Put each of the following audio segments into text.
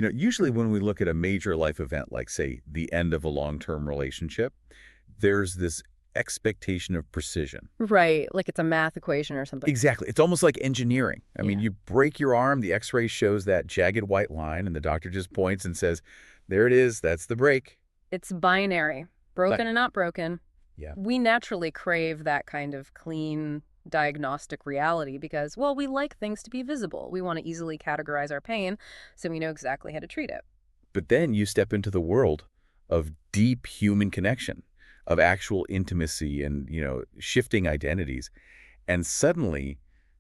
Usually when we look at a major life event, like, say, the end of a long-term relationship, there's this expectation of precision. Right, like it's a math equation or something. Exactly. It's almost like engineering. I mean, Yeah. you break your arm, the x-ray shows that jagged white line, and the doctor just points and says, there it is, that's the break. It's binary, broken But, and not broken. yeah. We naturally crave that kind of clean diagnostic reality because, well, we like things to be visible. We want to easily categorize our pain so we know exactly how to treat it. But then you step into the world of deep human connection, of actual intimacy and, shifting identities. And suddenly,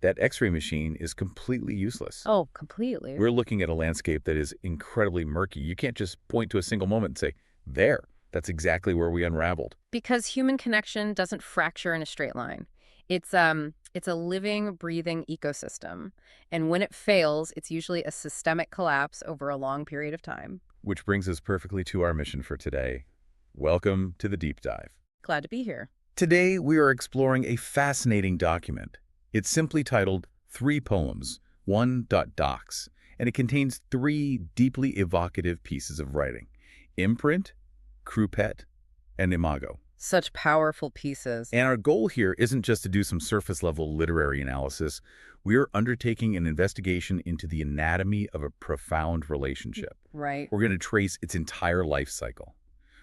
that x-ray machine is completely useless. Oh, completely. We're looking at a landscape that is incredibly murky. You can't just point to a single moment and say, there, that's exactly where we unraveled. Because human connection doesn't fracture in a straight line. It's a living, breathing ecosystem. And when it fails, it's usually a systemic collapse over a long period of time. Which brings us perfectly to our mission for today. Welcome to the Deep Dive. Glad to be here. Today, we are exploring a fascinating document. It's simply titled Three Poems, 1.docs, and it contains three deeply evocative pieces of writing: Imprint, Croupette, and Imago. Such powerful pieces. And our goal here isn't just to do some surface-level literary analysis. We are undertaking an investigation into the anatomy of a profound relationship. Right. We're going to trace its entire life cycle,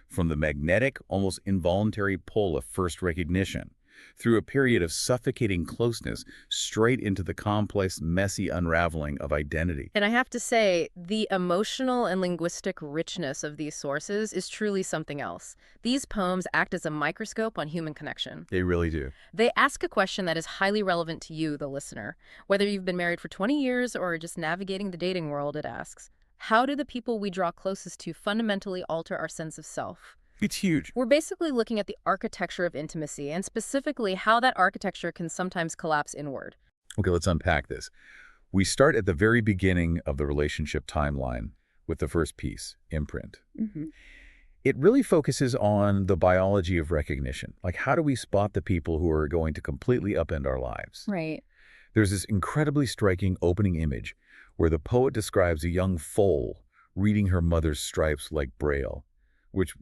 from the magnetic, almost involuntary pull of first recognition, through a period of suffocating closeness, straight into the complex, messy unraveling of identity. And I have to say, the emotional and linguistic richness of these sources is truly something else. These poems act as a microscope on human connection. They really do. They ask a question that is highly relevant to you, the listener. Whether you've been married for 20 years or just navigating the dating world, it asks, how do the people we draw closest to fundamentally alter our sense of self? It's huge. We're basically looking at the architecture of intimacy, and specifically how that architecture can sometimes collapse inward. Okay, let's unpack this. We start at the very beginning of the relationship timeline with the first piece, Imprint. Mm-hmm. It really focuses on the biology of recognition. Like, how do we spot the people who are going to completely upend our lives? Right. There's this incredibly striking opening image where the poet describes a young foal reading her mother's stripes like Braille, which,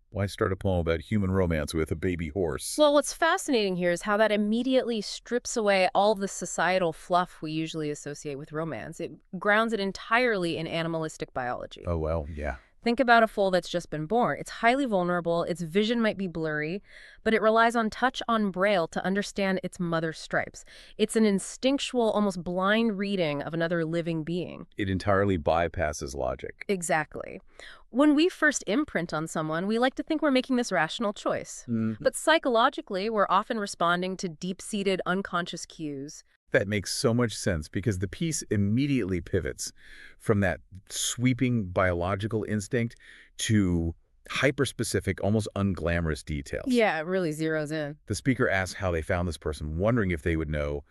why start a poem about human romance with a baby horse? Well, what's fascinating here is how that immediately strips away all the societal fluff we usually associate with romance. It grounds it entirely in animalistic biology. Oh, well, yeah. Think about a foal that's just been born. It's highly vulnerable, its vision might be blurry, but it relies on touch on braille to understand its mother's stripes. It's an instinctual, almost blind reading of another living being. It entirely bypasses logic. Exactly. When we first imprint on someone, we like to think we're making this rational choice. But psychologically, we're often responding to deep-seated unconscious cues. That makes so much sense because the piece immediately pivots from that sweeping biological instinct to hyper-specific, almost unglamorous details. Yeah, it really zeroes in. The speaker asks how they found this person, wondering if they would know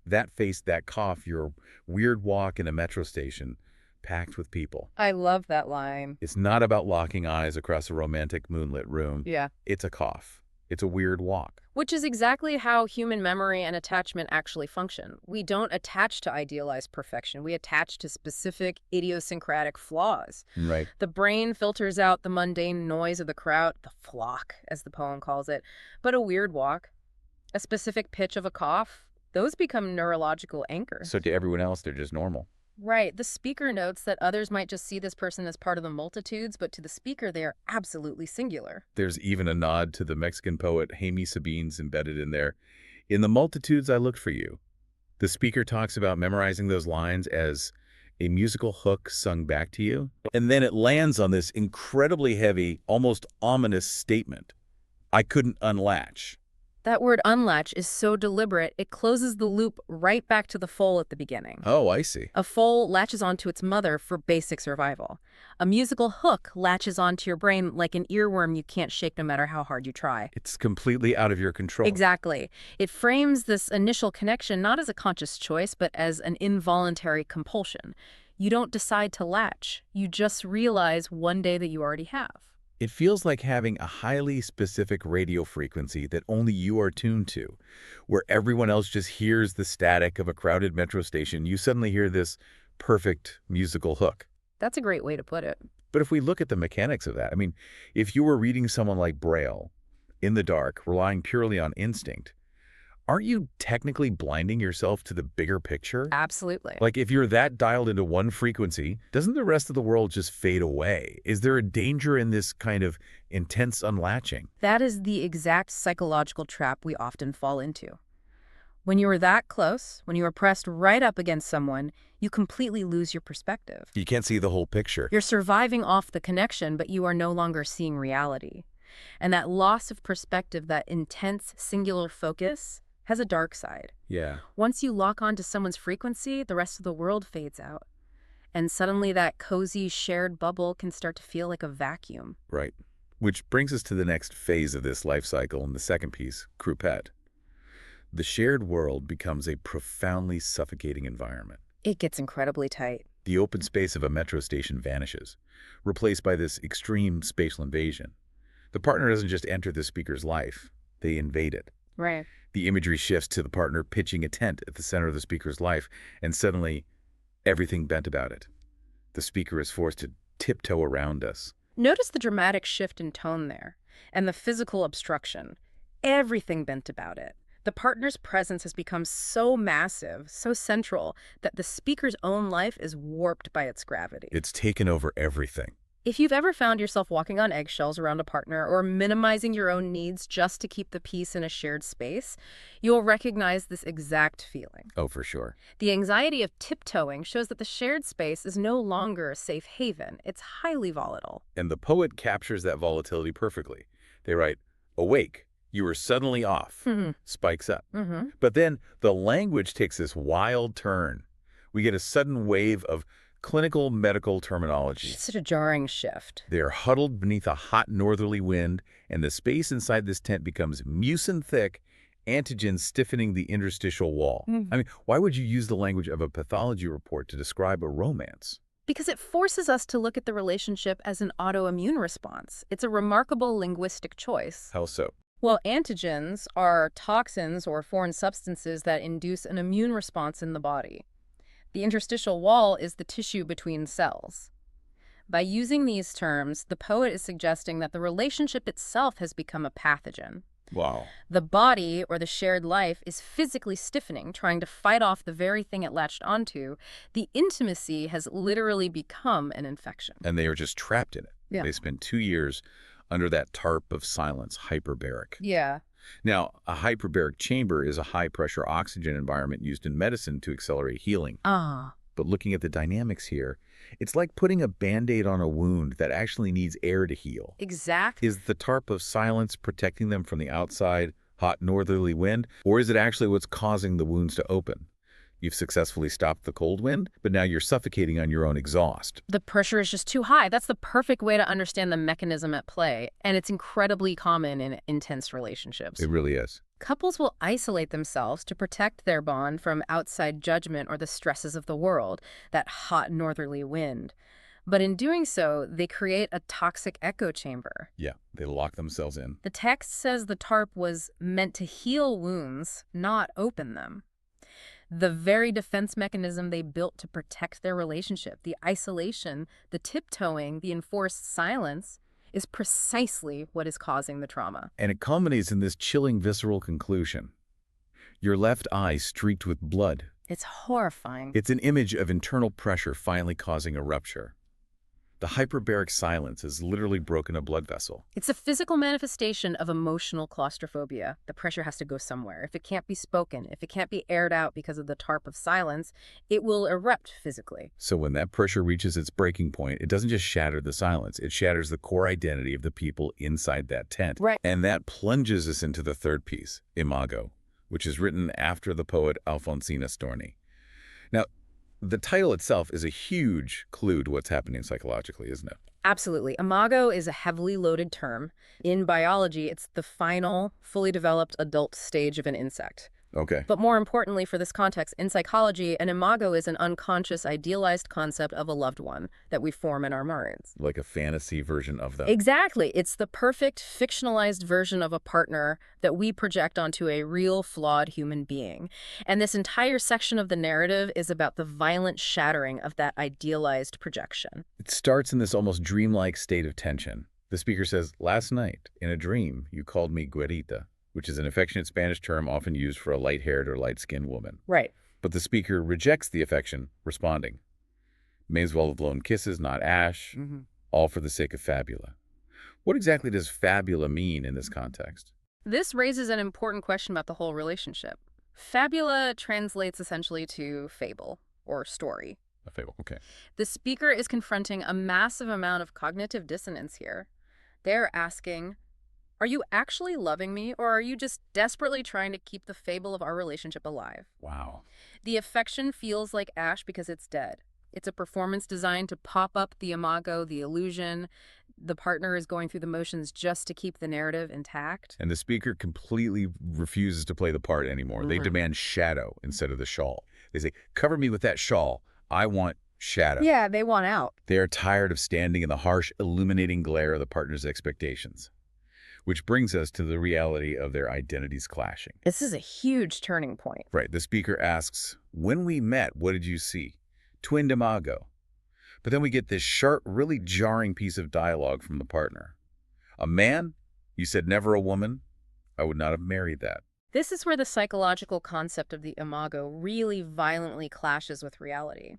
that face, that cough, your weird walk in a metro station packed with people. I love that line. It's not about locking eyes across a romantic moonlit room. Yeah. It's a cough. It's a weird walk. Which is exactly how human memory and attachment actually function. We don't attach to idealized perfection. We attach to specific idiosyncratic flaws. Right. The brain filters out the mundane noise of the crowd, the flock, as the poem calls it. But a weird walk, a specific pitch of a cough, those become neurological anchors. So to everyone else, they're just normal. Right. The speaker notes that others might just see this person as part of the multitudes, but to the speaker, they are absolutely singular. There's even a nod to the Mexican poet Jaime Sabines embedded in there. In the multitudes I looked for you. The speaker talks about memorizing those lines as a musical hook sung back to you. And then it lands on this incredibly heavy, almost ominous statement. I couldn't unlatch. That word unlatch is so deliberate, it closes the loop right back to the foal at the beginning. Oh, I see. A foal latches onto its mother for basic survival. A musical hook latches onto your brain like an earworm you can't shake no matter how hard you try. It's completely out of your control. Exactly. It frames this initial connection not as a conscious choice, but as an involuntary compulsion. You don't decide to latch. You just realize one day that you already have. It feels like having a highly specific radio frequency that only you are tuned to, where everyone else just hears the static of a crowded metro station. You suddenly hear this perfect musical hook. That's a great way to put it. But if we look at the mechanics of that, I mean, if you were reading someone like Braille in the dark, relying purely on instinct, aren't you technically blinding yourself to the bigger picture? Absolutely. Like, if you're that dialed into one frequency, doesn't the rest of the world just fade away? Is there a danger in this kind of intense unlatching? That is the exact psychological trap we often fall into. When you are that close, when you are pressed right up against someone, you completely lose your perspective. You can't see the whole picture. You're surviving off the connection, but you are no longer seeing reality. And that loss of perspective, that intense, singular focus, has a dark side. Yeah, Once you lock onto someone's frequency, the rest of the world fades out. And suddenly that cozy, shared bubble can start to feel like a vacuum. right. Which brings us to the next phase of this life cycle in the second piece, Croupette. The shared world becomes a profoundly suffocating environment. It gets incredibly tight. The open space of a metro station vanishes, replaced by this extreme spatial invasion. The partner doesn't just enter the speaker's life, they invade it. Right. The imagery shifts to the partner pitching a tent at the center of the speaker's life, and suddenly, everything bent about it. The speaker is forced to tiptoe around us. Notice the dramatic shift in tone there, and the physical obstruction. Everything bent about it. The partner's presence has become so massive, so central, that the speaker's own life is warped by its gravity. It's taken over everything. If you've ever found yourself walking on eggshells around a partner or minimizing your own needs just to keep the peace in a shared space, you'll recognize this exact feeling. Oh, for sure. The anxiety of tiptoeing shows that the shared space is no longer a safe haven. It's highly volatile. And the poet captures that volatility perfectly. They write, "Awake, you are suddenly off," spikes up. But then the language takes this wild turn. We get a sudden wave of clinical medical terminology. It's such a jarring shift. They are huddled beneath a hot northerly wind, and the space inside this tent becomes mucin-thick, antigens stiffening the interstitial wall. I mean, why would you use the language of a pathology report to describe a romance? Because it forces us to look at the relationship as an autoimmune response. It's a remarkable linguistic choice. How so? Well, antigens are toxins or foreign substances that induce an immune response in the body. The interstitial wall is the tissue between cells. By using these terms, the poet is suggesting that the relationship itself has become a pathogen. Wow. The body, or the shared life, is physically stiffening, trying to fight off the very thing it latched onto. The intimacy has literally become an infection. And they are just trapped in it. Yeah. They spend 2 years under that tarp of silence, hyperbaric. Yeah. Now, a hyperbaric chamber is a high-pressure oxygen environment used in medicine to accelerate healing. Ah. But looking at the dynamics here, it's like putting a Band-Aid on a wound that actually needs air to heal. Exactly. Is the tarp of silence protecting them from the outside, hot northerly wind, or is it actually what's causing the wounds to open? You've successfully stopped the cold wind, but now you're suffocating on your own exhaust. The pressure is just too high. That's the perfect way to understand the mechanism at play, and it's incredibly common in intense relationships. It really is. Couples will isolate themselves to protect their bond from outside judgment or the stresses of the world, that hot northerly wind. But in doing so, they create a toxic echo chamber. Yeah, they lock themselves in. The text says the tarp was meant to heal wounds, not open them. The very defense mechanism they built to protect their relationship, the isolation, the tiptoeing, the enforced silence, is precisely what is causing the trauma. And it culminates in this chilling visceral conclusion. Your left eye streaked with blood. It's horrifying. It's an image of internal pressure finally causing a rupture. The hyperbaric silence has literally broken a blood vessel. It's a physical manifestation of emotional claustrophobia. The pressure has to go somewhere. If it can't be spoken, if it can't be aired out because of the tarp of silence, it will erupt physically. So when that pressure reaches its breaking point, it doesn't just shatter the silence, it shatters the core identity of the people inside that tent. Right. And that plunges us into the third piece, Imago, which is written after the poet Alfonsina Storni. Now, the title itself is a huge clue to what's happening psychologically, isn't it? Absolutely. Imago is a heavily loaded term. In biology, it's the final, fully developed adult stage of an insect. Okay. But more importantly for this context, in psychology, an imago is an unconscious, idealized concept of a loved one that we form in our minds. Like a fantasy version of them. Exactly. It's the perfect, fictionalized version of a partner that we project onto a real, flawed human being. And this entire section of the narrative is about the violent shattering of that idealized projection. It starts in this almost dreamlike state of tension. The speaker says, "Last night, in a dream, you called me güerita," which is an affectionate Spanish term often used for a light-haired or light-skinned woman. Right. But the speaker rejects the affection, responding, "May as well have blown kisses, not ash, all for the sake of fabula." What exactly does fabula mean in this context? This raises an important question about the whole relationship. Fabula translates essentially to fable or story. A fable, okay. The speaker is confronting a massive amount of cognitive dissonance here. They're asking, are you actually loving me, or are you just desperately trying to keep the fable of our relationship alive? Wow. The affection feels like ash because it's dead. It's a performance designed to pop up the imago, the illusion. The partner is going through the motions just to keep the narrative intact. And the speaker completely refuses to play the part anymore. They demand shadow instead of the shawl. They say, "Cover me with that shawl. I want shadow." Yeah, they want out. They are tired of standing in the harsh, illuminating glare of the partner's expectations. Which brings us to the reality of their identities clashing. This is a huge turning point. Right, the speaker asks, "When we met, what did you see?" Twin Imago. But then we get this sharp, really jarring piece of dialogue from the partner. "A man? You said never a woman? I would not have married that." This is where the psychological concept of the imago really violently clashes with reality.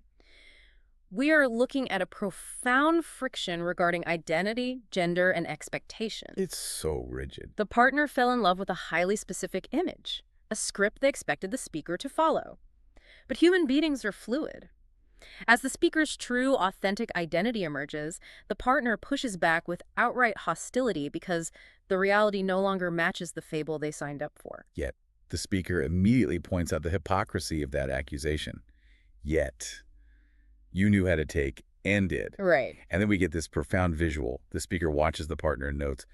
We are looking at a profound friction regarding identity, gender, and expectation. It's so rigid. The partner fell in love with a highly specific image, a script they expected the speaker to follow. But human beings are fluid. As the speaker's true, authentic identity emerges, the partner pushes back with outright hostility because the reality no longer matches the fable they signed up for. Yet, the speaker immediately points out the hypocrisy of that accusation. Yet, you knew how to take and did. Right. And then we get this profound visual. The speaker watches the partner and notes,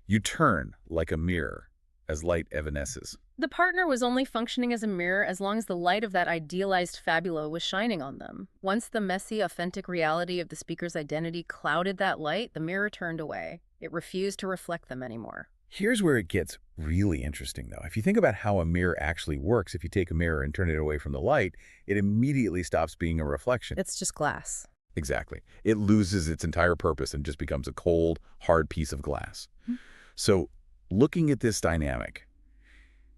"You turn like a mirror as light evanesces." The partner was only functioning as a mirror as long as the light of that idealized fabula was shining on them. Once the messy, authentic reality of the speaker's identity clouded that light, the mirror turned away. It refused to reflect them anymore. Here's where it gets really interesting, though. If you think about how a mirror actually works, if you take a mirror and turn it away from the light, it immediately stops being a reflection. It's just glass. Exactly. It loses its entire purpose and just becomes a cold, hard piece of glass. So, looking at this dynamic,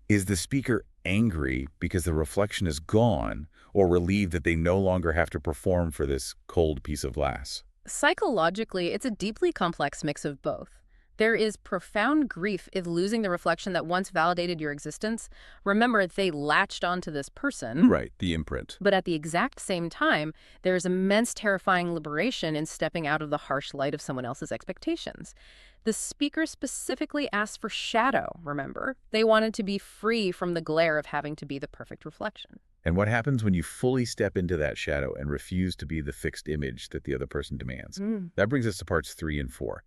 is the speaker angry because the reflection is gone, or relieved that they no longer have to perform for this cold piece of glass? Psychologically, it's a deeply complex mix of both. There is profound grief in losing the reflection that once validated your existence. Remember, they latched onto this person. Right, the imprint. But at the exact same time, there is immense terrifying liberation in stepping out of the harsh light of someone else's expectations. The speaker specifically asked for shadow, remember? They wanted to be free from the glare of having to be the perfect reflection. And what happens when you fully step into that shadow and refuse to be the fixed image that the other person demands? That brings us to parts 3 and 4.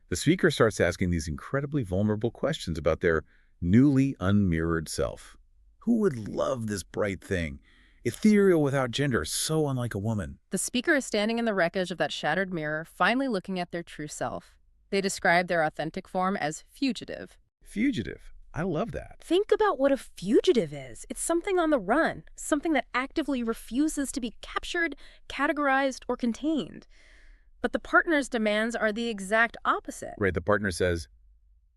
The speaker starts asking these incredibly vulnerable questions about their newly unmirrored self. Who would love this bright thing? Ethereal without gender, so unlike a woman. The speaker is standing in the wreckage of that shattered mirror, finally looking at their true self. They describe their authentic form as fugitive. Fugitive. I love that. Think about what a fugitive is. It's something on the run, something that actively refuses to be captured, categorized, or contained. But the partner's demands are the exact opposite. Right, the partner says,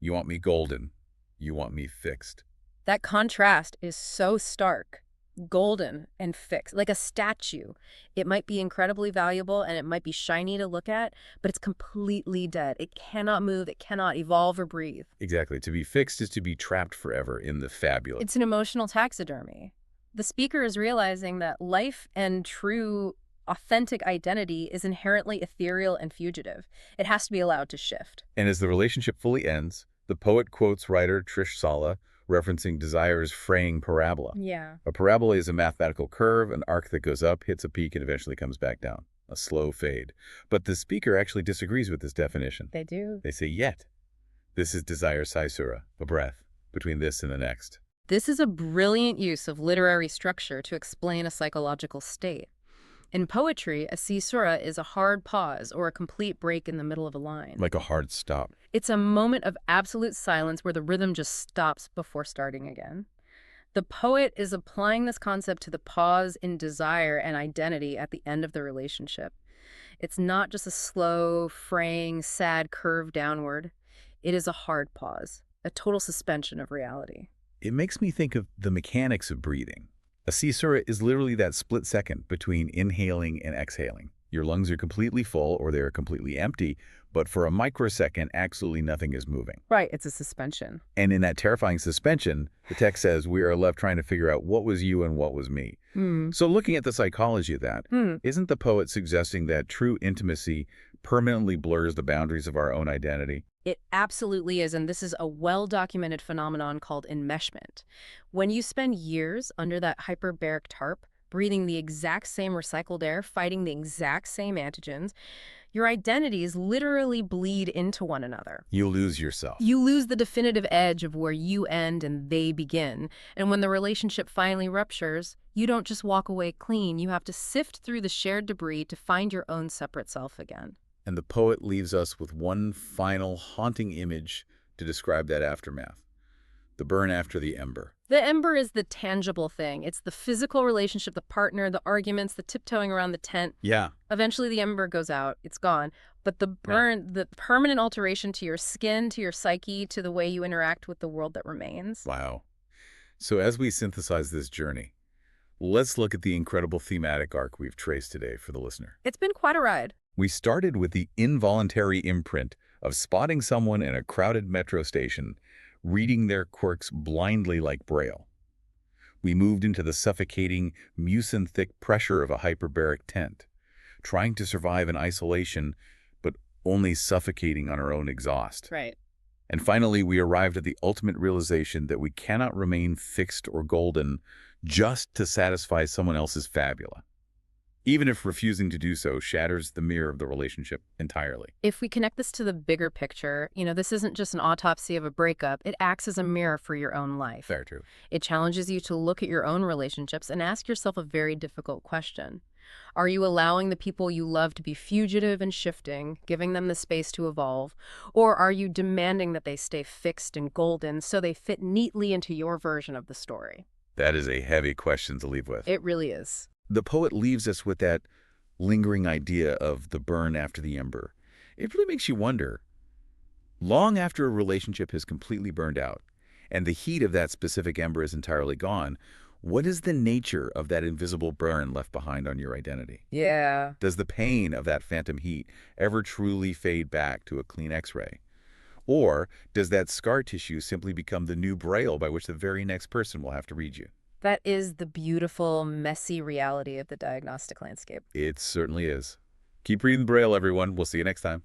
"You want me golden. You want me fixed." That contrast is so stark. Golden and fixed, like a statue. It might be incredibly valuable and it might be shiny to look at, but it's completely dead. It cannot move, it cannot evolve or breathe. Exactly. To be fixed is to be trapped forever in the fabulous. It's an emotional taxidermy. The speaker is realizing that life and true, authentic identity is inherently ethereal and fugitive. It has to be allowed to shift. And as the relationship fully ends, the poet quotes writer Trish Sala, referencing Desire's fraying parabola. Yeah. A parabola is a mathematical curve, an arc that goes up, hits a peak, and eventually comes back down. A slow fade. But the speaker actually disagrees with this definition. They do. They say, yet. This is Desire Caesura, a breath, between this and the next. This is a brilliant use of literary structure to explain a psychological state. In poetry, a caesura is a hard pause or a complete break in the middle of a line. Like a hard stop. It's a moment of absolute silence where the rhythm just stops before starting again. The poet is applying this concept to the pause in desire and identity at the end of the relationship. It's not just a slow, fraying, sad curve downward. It is a hard pause, a total suspension of reality. It makes me think of the mechanics of breathing. A caesura is literally that split second between inhaling and exhaling. Your lungs are completely full or they are completely empty, but for a microsecond, absolutely nothing is moving. Right, it's a suspension. And in that terrifying suspension, the text says we are left trying to figure out what was you and what was me. Hmm. So looking at the psychology of that, isn't the poet suggesting that true intimacy permanently blurs the boundaries of our own identity? It absolutely is, and this is a well-documented phenomenon called enmeshment. When you spend years under that hyperbaric tarp, breathing the exact same recycled air, fighting the exact same antigens, your identities literally bleed into one another. You lose yourself. You lose the definitive edge of where you end and they begin. And when the relationship finally ruptures, you don't just walk away clean. You have to sift through the shared debris to find your own separate self again. And the poet leaves us with one final haunting image to describe that aftermath. The burn after the ember. The ember is the tangible thing. It's the physical relationship, the partner, the arguments, the tiptoeing around the tent. Yeah. Eventually the ember goes out. It's gone. But the burn, the permanent alteration to your skin, to your psyche, to the way you interact with the world that remains. Wow. So as we synthesize this journey, let's look at the incredible thematic arc we've traced today for the listener. It's been quite a ride. We started with the involuntary imprint of spotting someone in a crowded metro station, reading their quirks blindly like Braille. We moved into the suffocating, mucin-thick pressure of a hyperbaric tent, trying to survive in isolation, but only suffocating on our own exhaust. Right. And finally, we arrived at the ultimate realization that we cannot remain fixed or golden just to satisfy someone else's fabula, even if refusing to do so shatters the mirror of the relationship entirely. If we connect this to the bigger picture, this isn't just an autopsy of a breakup. It acts as a mirror for your own life. Very true. It challenges you to look at your own relationships and ask yourself a very difficult question. Are you allowing the people you love to be fugitive and shifting, giving them the space to evolve? Or are you demanding that they stay fixed and golden so they fit neatly into your version of the story? That is a heavy question to leave with. It really is. The poet leaves us with that lingering idea of the burn after the ember. It really makes you wonder, long after a relationship has completely burned out and the heat of that specific ember is entirely gone, what is the nature of that invisible burn left behind on your identity? Yeah. Does the pain of that phantom heat ever truly fade back to a clean X-ray? Or does that scar tissue simply become the new Braille by which the very next person will have to read you? That is the beautiful, messy reality of the diagnostic landscape. It certainly is. Keep reading Braille, everyone. We'll see you next time.